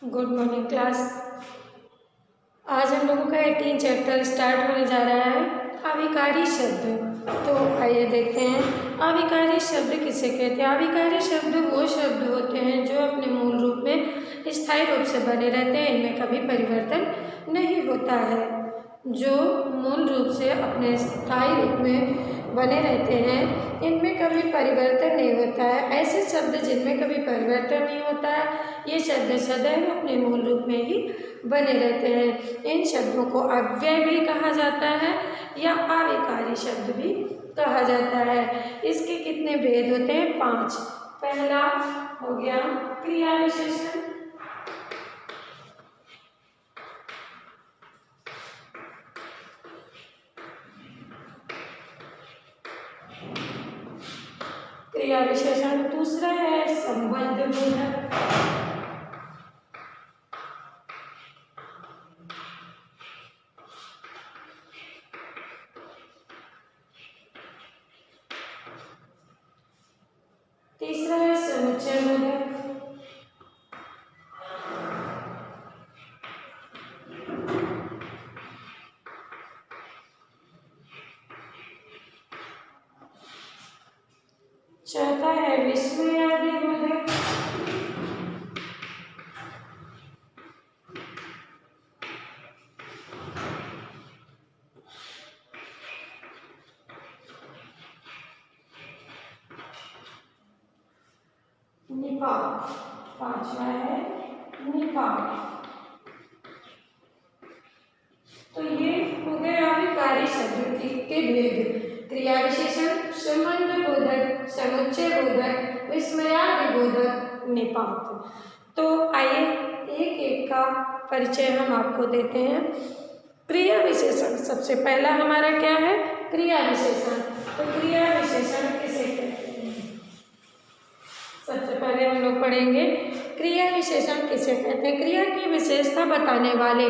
Good morning class. आज हम लोगों का 18 चैप्टर स्टार्ट होने जा रहा है, अविकारी शब्द। तो आइए देखते हैं अविकारी शब्द किसे कहते हैं। अविकारी शब्द वो शब्द होते हैं जो अपने मूल रूप में स्थायी रूप से बने रहते हैं, इनमें कभी परिवर्तन नहीं होता है। जो मूल रूप से अपने स्थायी रूप में बने रहते हैं, इनमें कभी परिवर्तन नहीं होता है। ऐसे शब्द जिनमें कभी परिवर्तन नहीं होता है, ये शब्द सदैव अपने मूल रूप में ही बने रहते हैं। इन शब्दों को अव्यय भी कहा जाता है या अविकारी शब्द भी कहा जाता है। इसके कितने भेद होते हैं? 5। पहला हो गया क्रिया विशेषण। क्रिया विशेषण। दूसरा है संबंध बोधक। तीसरा है समुच्चय बोधक। चौथा है विस्मयादि बोधक। निपात। पांचवा है निपात। तो ये हो गए अविकारी शब्द के भेद। क्रिया विशेषण, संबंध बोधक, समुच्चय बोधक, विस्मयादि बोधक, निपात। तो आइए एक एक का परिचय हम आपको देते हैं। क्रिया विशेषण सबसे पहला हमारा क्या है? क्रिया विशेषण। तो क्रिया विशेषण किसे कहते हैं? सबसे पहले हम लोग पढ़ेंगे क्रिया विशेषण किसे कहते हैं। क्रिया की विशेषता बताने वाले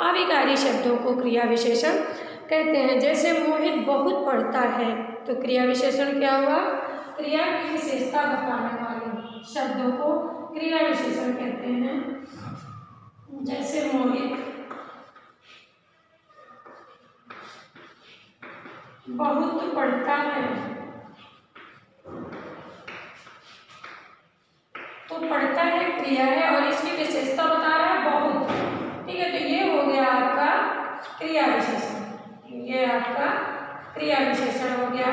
अविकारी शब्दों को क्रिया विशेषण कहते हैं। जैसे मोहित बहुत पढ़ता है, तो क्रिया विशेषण क्या हुआ? क्रिया की विशेषता बताने वाले शब्दों को क्रिया विशेषण कहते हैं। जैसे मोहित बहुत पढ़ता है, तो पढ़ता है क्रिया है और इसकी विशेषता बता रहा है बहुत। ठीक है, तो ये हो गया आपका क्रिया विशेषण। ये आपका क्रिया विशेषण हो गया।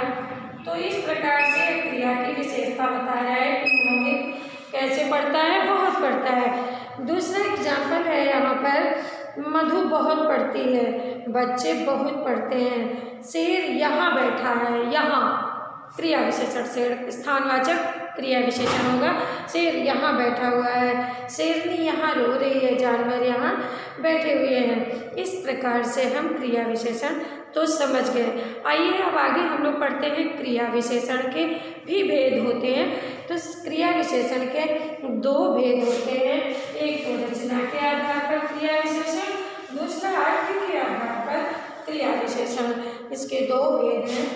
तो इस प्रकार से क्रिया की विशेषता बता रहा है कि मोहित कैसे पढ़ता है? बहुत पढ़ता है। दूसरा एग्जाम्पल है यहाँ पर, मधु बहुत पढ़ती है, बच्चे बहुत पढ़ते हैं, शेर यहाँ बैठा है। यहाँ क्रिया विशेषण, शेर स्थानवाचक क्रिया विशेषण होगा। शेर यहाँ बैठा हुआ है, शेरनी यहाँ रो रही है, जानवर यहाँ बैठे हुए हैं। इस प्रकार से हम क्रिया विशेषण तो समझ गए। आइए अब आगे हम लोग पढ़ते हैं क्रिया विशेषण के भी भेद होते हैं। तो क्रिया विशेषण के 2 भेद होते हैं। एक तो रचना के आधार पर क्रिया विशेषण, दूसरा अर्थ के आधार पर क्रिया विशेषण। इसके 2 भेद हैं।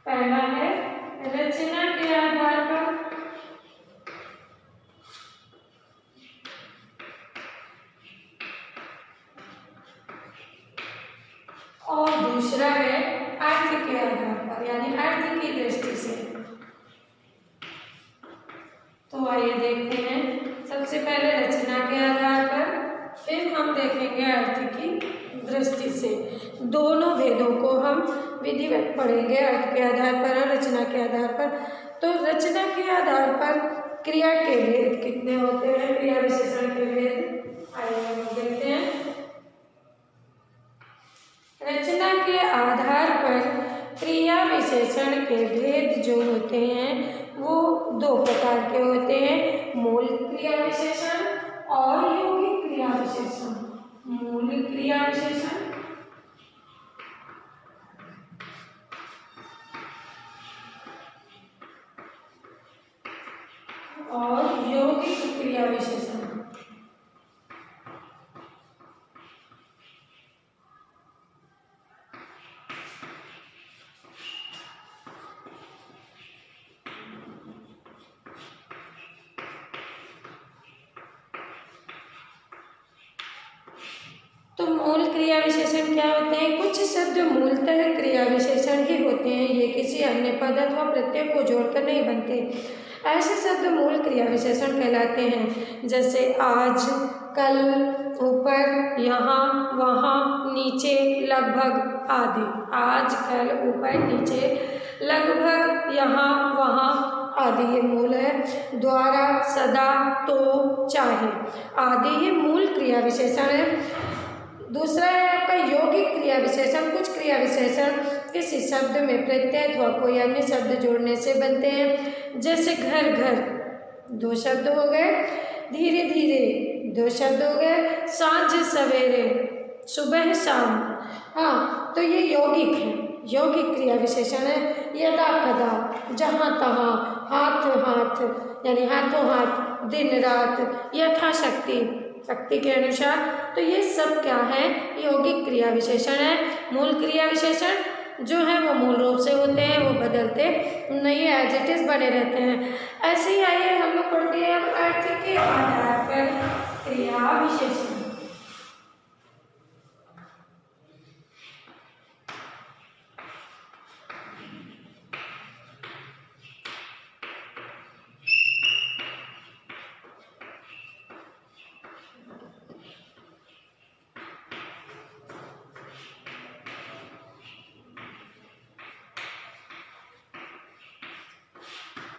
पहला है रचना के आधार पर, और दूसरा है अर्थ के आधार पर, यानी अर्थ की दृष्टि से। तो आइए देखते हैं। सबसे पहले रचना के आधार पर, फिर हम देखेंगे अर्थ की दृष्टि से। दोनों भेदों को हम विधिवत पढ़ेंगे, अर्थ के आधार पर और रचना के आधार पर। तो रचना के आधार पर क्रिया के भेद कितने होते हैं? क्रिया विशेषण के भेद आइए हम देखते हैं। रचना के आधार पर क्रिया विशेषण के भेद जो होते हैं वो 2 प्रकार के होते हैं, मूल क्रिया विशेषण और यौगिक क्रिया विशेषण। मूल क्रिया विशेषण और यौगिक क्रिया विशेषण। तो मूल क्रिया विशेषण क्या होते हैं? कुछ शब्द मूलतः क्रिया विशेषण ही होते हैं, ये किसी अन्य पद अथवा प्रत्यय को जोड़कर नहीं बनते। ऐसे शब्द मूल क्रिया विशेषण कहलाते हैं, जैसे आज, कल, ऊपर, यहाँ, वहाँ, नीचे, लगभग आदि। आज, कल, ऊपर, नीचे, लगभग, यहाँ, वहाँ आदि ये मूल है। द्वारा, सदा, तो, चाहे आदि ये मूल क्रिया विशेषण है। दूसरा है आपका यौगिक क्रिया विशेषण। कुछ क्रिया विशेषण किसी शब्द में प्रत्यय अथवा कोई अन्य शब्द जोड़ने से बनते हैं, जैसे घर, घर 2 शब्द हो गए, धीरे धीरे 2 शब्द हो गए, सांझ सवेरे, सुबह शाम। हाँ, तो ये यौगिक है, यौगिक क्रिया विशेषण है। यदा कदा, जहाँ तहाँ, हाथ हाथ यानी हाथों हाथ, दिन रात, यथाशक्ति शक्ति के अनुसार। तो ये सब क्या है? यौगिक क्रिया विशेषण है। मूल क्रिया विशेषण जो है वो मूल रूप से होते हैं, वो बदलते नहीं, एज इट इज बने रहते हैं। ऐसे ही आइए हम लोग पढ़ते हैं अर्थ के आधार पर क्रिया विशेषण।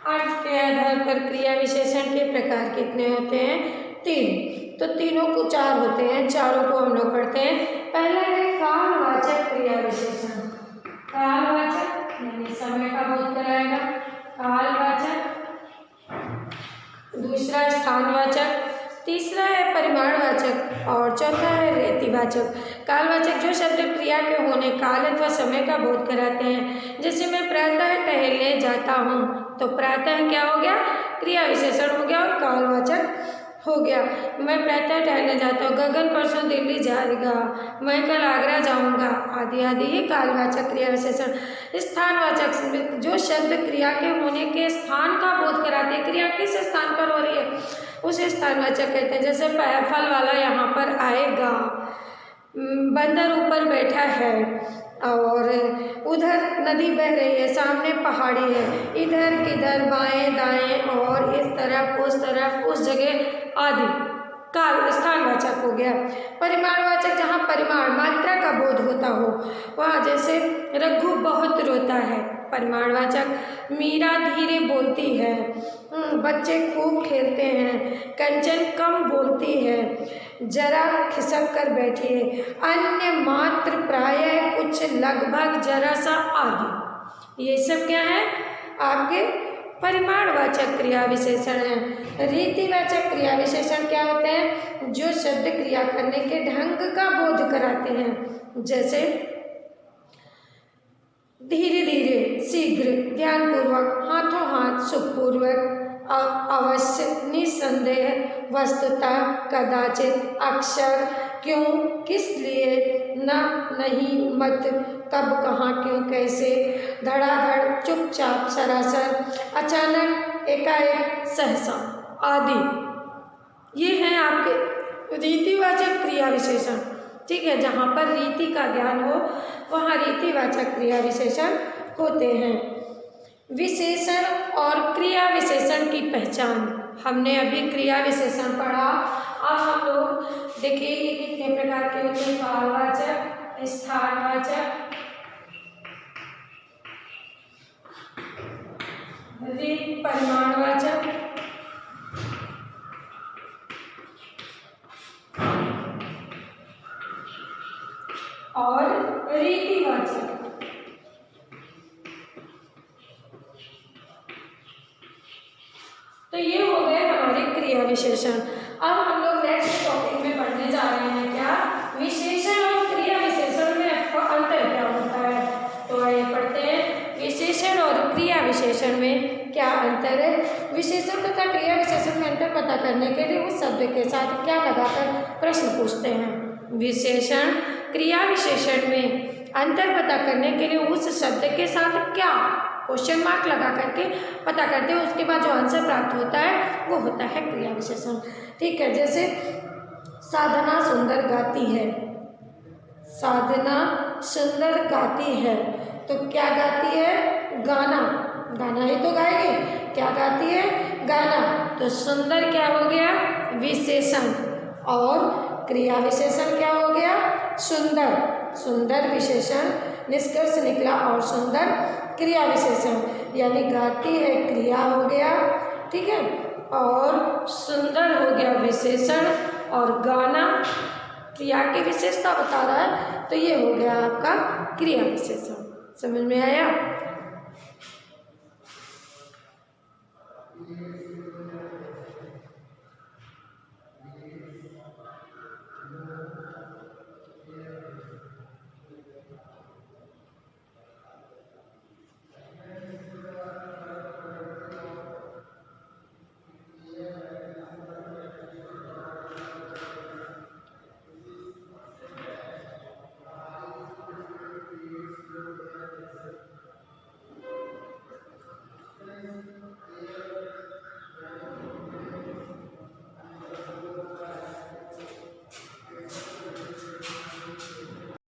अर्थ के आधार पर क्रिया विशेषण के प्रकार कितने होते हैं? 3। तो तीनों को 4 होते हैं, चारों को हम लोग पढ़ते हैं। पहला है कालवाचक क्रिया विशेषण। कालवाचक यानी समय का बोध कराएगा, कालवाचक। दूसरा स्थानवाचक, तीसरा है परिमाणवाचक और चौथा है रीतिवाचक। कालवाचक जो शब्द क्रिया के होने काल अथवा समय का बोध कराते हैं। जैसे मैं प्रातः टहलने जाता हूँ, तो प्रातः क्या हो गया? क्रिया विशेषण हो गया और कालवाचक हो गया। मैं प्रातः टहलने जाता हूँ, गगन परसों दिल्ली जाएगा, मैं कल आगरा जाऊँगा, आदि आदि ये कालवाचक क्रिया विशेषण। स्थानवाचक जो शब्द क्रिया के होने के स्थान का बोध कराते हैं, क्रिया किस स्थान पर हो रही है उसे स्थानवाचक कहते हैं। जैसे फल वाला यहाँ पर आएगा, बंदर ऊपर बैठा है और उधर नदी बह रही है, सामने पहाड़ी है, इधर किधर, बाएं दाएं और इस तरफ उस तरफ, उस जगह आदि। काल स्थानवाचक हो गया। परिमाणवाचक जहाँ परिमाण मात्रा का बोध होता हो, वहाँ जैसे रघु बहुत रोता है, परिमाणवाचक। मीरा धीरे बोलती है, बच्चे खूब खेलते हैं, कंचन कम बोलती है, जरा खिसक कर बैठिए, अन्य, मात्र, प्रायः, कुछ, लगभग, जरा सा आदि। ये सब क्या है? आपके परिमाणवाचक क्रिया विशेषण है। रीतिवाचक क्रिया विशेषण क्या होते हैं? जो शब्द क्रिया करने के ढंग का बोध कराते हैं, जैसे धीरे धीरे, शीघ्र, ध्यानपूर्वक, हाथों हाथ, सुखपूर्वक, अवश्य, निसंदेह, वस्तुतः, कदाचित, अक्सर, क्यों, किस लिए, न, नहीं, मत, कब, कहाँ, क्यों, कैसे, धड़ाधड़, चुपचाप, सरासर, अचानक, एकाएक, सहसा आदि। ये हैं आपके रीतिवाचक क्रिया विशेषण। ठीक है, जहाँ पर रीति का ज्ञान हो वहाँ रीतिवाचक क्रिया विशेषण होते हैं। विशेषण और क्रिया विशेषण की पहचान। हमने अभी क्रिया विशेषण पढ़ा। अब हम लोग देखिए ये कितने प्रकार के होते हैं? कालवाचक, स्थानवाचक, परिमाणवाचक, और रीतिवाचक। तो ये हो गए हमारे क्रिया विशेषण। अब हम लोग नेक्स्ट टॉपिक में पढ़ने जा रहे हैं क्या? विशेषण और क्रिया विशेषण में अंतर क्या होता है। तो आइए पढ़ते हैं विशेषण और क्रिया विशेषण में क्या अंतर है। विशेषण तथा क्रिया विशेषण में अंतर पता करने के लिए उस शब्द के साथ क्या लगाकर प्रश्न पूछते हैं। विशेषण क्रिया विशेषण में अंतर पता करने के लिए उस शब्द के साथ क्या क्वेश्चन मार्क लगा करके पता करते हैं, उसके बाद जो आंसर प्राप्त होता है वो होता है क्रिया विशेषण। ठीक है, जैसे साधना सुंदर गाती है, साधना सुंदर गाती है। तो क्या गाती है? गाना। गाना ही तो गाएगी। क्या गाती है? गाना। तो सुंदर क्या हो गया? विशेषण। और क्रिया विशेषण क्या हो गया? सुंदर। सुंदर विशेषण निष्कर्ष निकला और सुंदर क्रिया विशेषण, यानी गाती है क्रिया हो गया, ठीक है, और सुंदर हो गया विशेषण, और गाना क्रिया की विशेषता बता रहा है, तो ये हो गया आपका क्रिया विशेषण। समझ में आया?